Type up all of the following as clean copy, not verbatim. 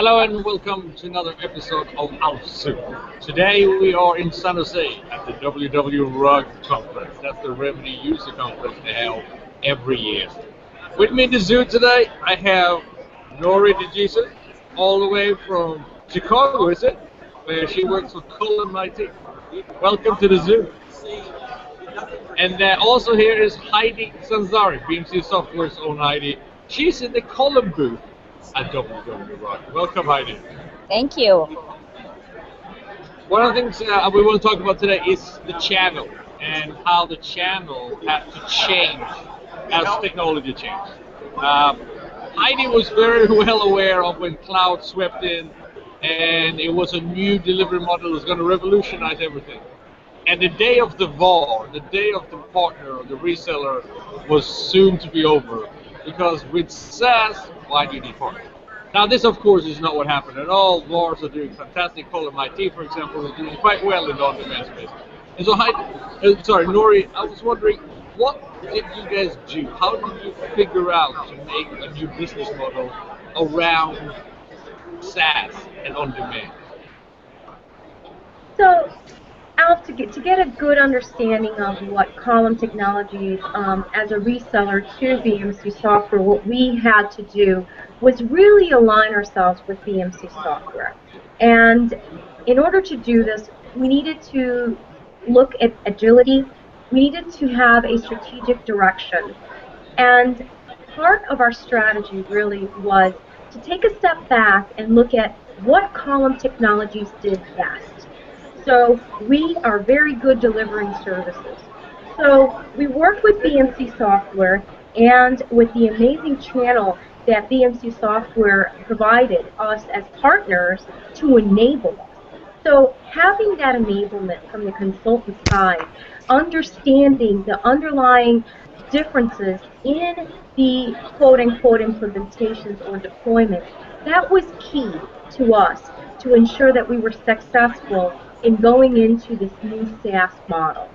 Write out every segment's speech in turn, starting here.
Hello and welcome to another episode of Outsuit. Today we are in San Jose at the WWRUG conference. That's the Remedy User Conference they have every year. With me in the zoo today, I have Nori the all the way from Chicago, is it? Where she works for Column IT. Welcome to the zoo. And also here is Heidi Sanzari, BMC Software's own Heidi. She's in the Column booth at WWRUG. Welcome, Heidi. Thank you. One of the things we want to talk about today is the channel and how the channel had to change as technology changed. Heidi was very well aware of when cloud swept in and it was a new delivery model that was going to revolutionize everything. And the day of the VAR, the day of the partner or the reseller was soon to be over. Because with SaaS, why do you need partners? Now this of course is not what happened at all. VARs are doing fantastic. Column IT, for example, is doing quite well in the on-demand space. And so Nori, I was wondering, what did you guys do? How did you figure out to make a new business model around SaaS and on-demand? So, Alf, to get a good understanding of what Column Technologies, as a reseller to BMC Software, what we had to do was really align ourselves with BMC Software. And in order to do this, we needed to look at agility. We needed to have a strategic direction. And part of our strategy really was to take a step back and look at what Column Technologies did best. So we are very good delivering services. So we work with BMC Software and with the amazing channel that BMC Software provided us as partners to enable us. So having that enablement from the consultant side, understanding the underlying differences in the quote-unquote implementations or deployments, that was key to us to ensure that we were successful in going into this new SaaS model.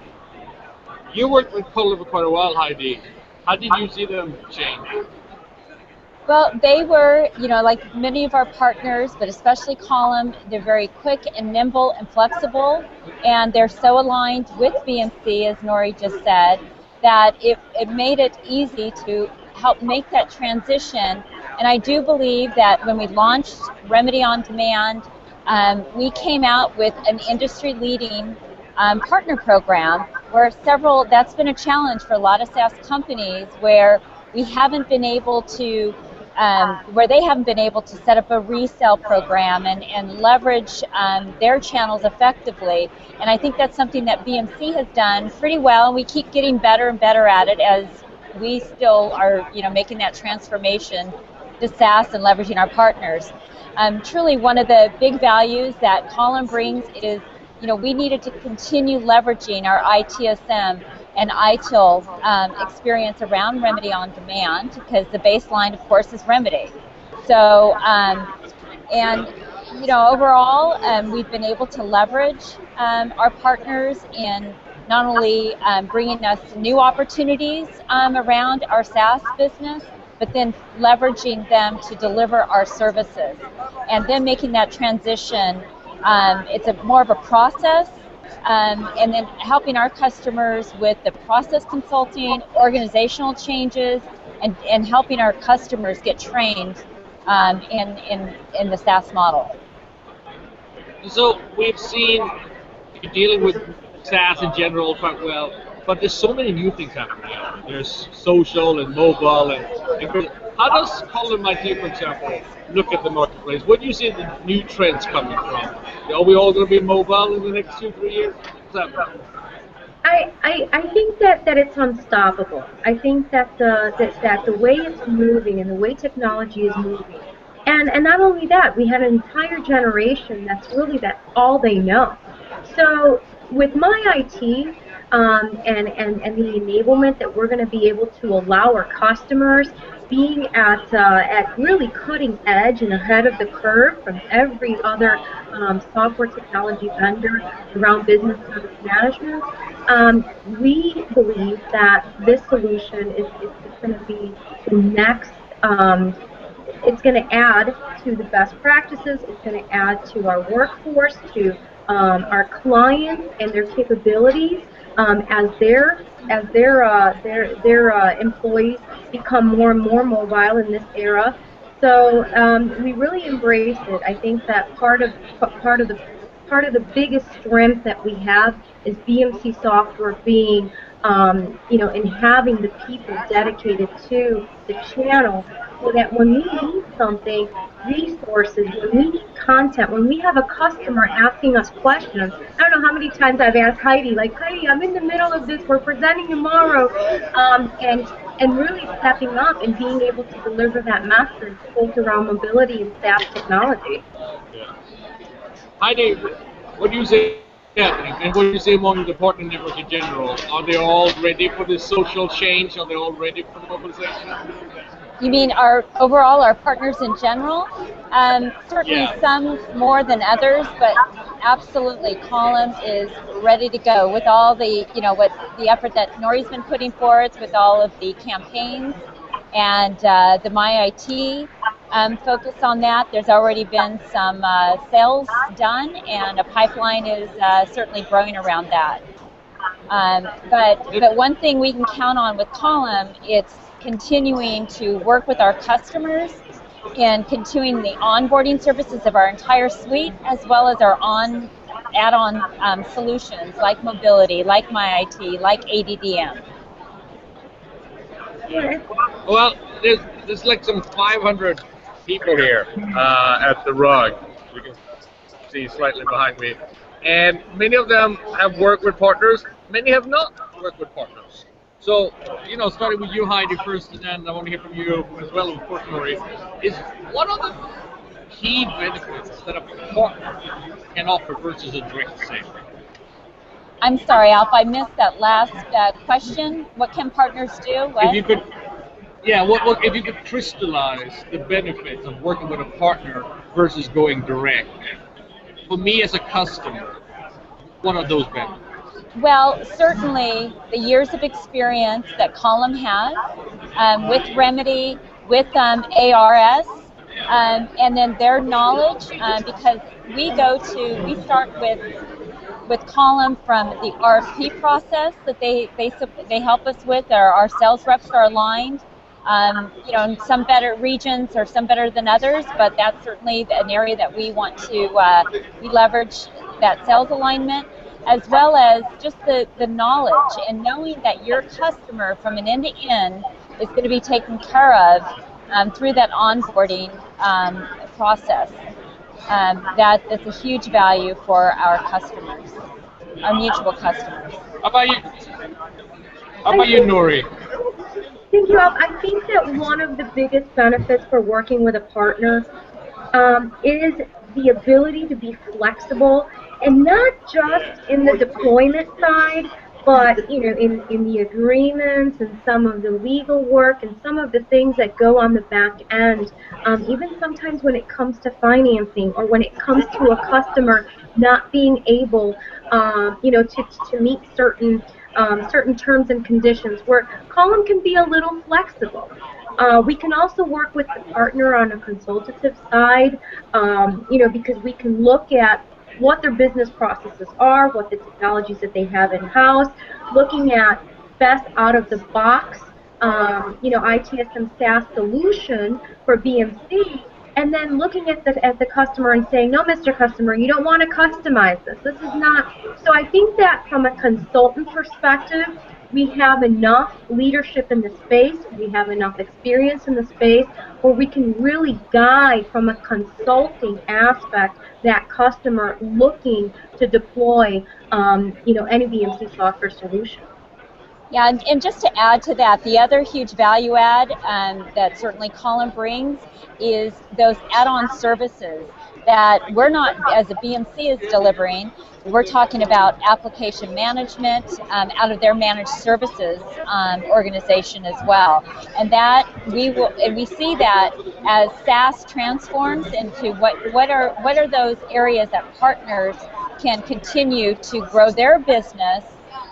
You worked with Column for quite a while, Heidi. How did you see them change? Well, they were, like many of our partners, but especially Column, they're very quick and nimble and flexible, and they're so aligned with BMC, as Nori just said, that it made it easy to help make that transition. And I do believe that when we launched Remedy On Demand, we came out with an industry-leading partner program where that's been a challenge for a lot of SaaS companies where we haven't been able to, where they haven't been able to set up a resale program and leverage their channels effectively. And I think that's something that BMC has done pretty well, and we keep getting better and better at it as we still are, making that transformation to SaaS and leveraging our partners. Truly, one of the big values that Column brings is, we needed to continue leveraging our ITSM and ITIL experience around Remedy On Demand, because the baseline, of course, is Remedy. So, overall, we've been able to leverage our partners in not only bringing us new opportunities around our SaaS business, but then leveraging them to deliver our services. And then making that transition, it's more of a process, and then helping our customers with the process consulting, organizational changes, and helping our customers get trained in the SaaS model. So we've seen you're dealing with SaaS in general quite well, but there's so many new things happening now. There's social and mobile and how does Column IT, for example, look at the marketplace? What do you see the new trends coming from? Are we all going to be mobile in the next 2-3 years? I think that it's unstoppable. I think that the way it's moving and the way technology is moving, and not only that, we had an entire generation that's all they know. So with my IT and the enablement that we're going to be able to allow our customers, being at really cutting edge and ahead of the curve from every other software technology vendor around business service management, we believe that this solution is going to be the next It's going to add to the best practices. It's going to add to our workforce, to our clients and their capabilities as their employees become more and more mobile in this era. So we really embrace it. I think that part of the biggest strength that we have is BMC software being, and having the people dedicated to the channel, so that when we need something, resources, when we need content, when we have a customer asking us questions, I don't know how many times I've asked Heidi, like, Heidi, I'm in the middle of this, we're presenting tomorrow, and really stepping up and being able to deliver that message both around mobility and SaaS technology. Yeah. Heidi, what do you say? And what do you say among the partner network in general? Are they all ready for this social change? Are they all ready for the mobilization? You mean our partners in general? Certainly some more than others, but absolutely Column is ready to go with all the, what the effort that Nori's been putting forth with all of the campaigns and the MyIT focus on that. There's already been some sales done, and a pipeline is certainly growing around that. But one thing we can count on with Column, it's continuing to work with our customers and continuing the onboarding services of our entire suite, as well as our add-on solutions like mobility, like MyIT, like ADDM. Well, there's like some 500 people here at the RUG. You can see slightly behind me. And many of them have worked with partners, many have not worked with partners. So, starting with you, Heidi, first, and then I want to hear from you as well, of course, Nori, is what are the key benefits that a partner can offer versus a direct sale? I'm sorry, Alf, I missed that last question. What can partners do? What? If you could, if you could crystallize the benefits of working with a partner versus going direct, for me as a customer, what are those benefits? Well, certainly the years of experience that Column has with Remedy, with ARS, and then their knowledge, because we start with Column from the RFP process that they help us with. Our sales reps are aligned. In some better regions or some better than others, but that's certainly an area that we want to we leverage that sales alignment, as well as just the knowledge and knowing that your customer from an end to end is going to be taken care of through that onboarding process. That's a huge value for our customers, our mutual customers. How about you, Nori? Thank you, Alf. I think that one of the biggest benefits for working with a partner is the ability to be flexible, and not just in the deployment side, but in the agreements and some of the legal work and some of the things that go on the back end. Even sometimes when it comes to financing, or when it comes to a customer not being able, to meet certain terms and conditions, where Column can be a little flexible. We can also work with the partner on a consultative side, because we can look at what their business processes are, what the technologies that they have in-house, looking at best out-of-the-box, ITSM SaaS solution for BMC, and then looking at the customer and saying, no, Mr. Customer, you don't want to customize this. This is not. So I think that from a consultant perspective, we have enough leadership in the space, we have enough experience in the space, where we can really guide from a consulting aspect that customer looking to deploy, any BMC software solution. Yeah, and just to add to that, the other huge value add that certainly Column brings is those add-on services that we're not, as a BMC is delivering. We're talking about application management out of their managed services organization as well, and that we see that as SaaS transforms into what are those areas that partners can continue to grow their business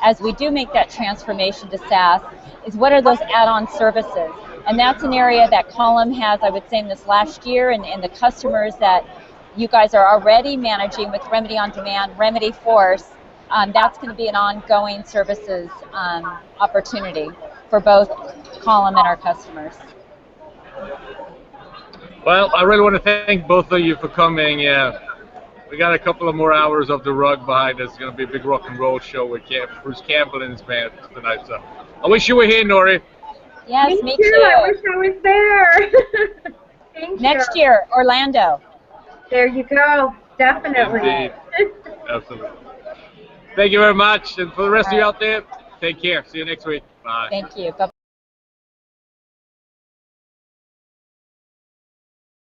as we do make that transformation to SaaS, is what are those add-on services? And that's an area that Column has, I would say, in this last year, and the customers that you guys are already managing with Remedy On Demand, Remedy Force, that's going to be an ongoing services opportunity for both Column and our customers. Well, I really want to thank both of you for coming. We got a couple of more hours of the rug behind us. It's going to be a big rock and roll show with Bruce Campbell and his band tonight. So I wish you were here, Nori. Yes, me too. too. I wish I was there. Thank Next you. year, Orlando. There you go. Definitely. Indeed. Absolutely. Thank you very much. And for the rest of you out there, take care. See you next week. Bye. Thank you. Bye.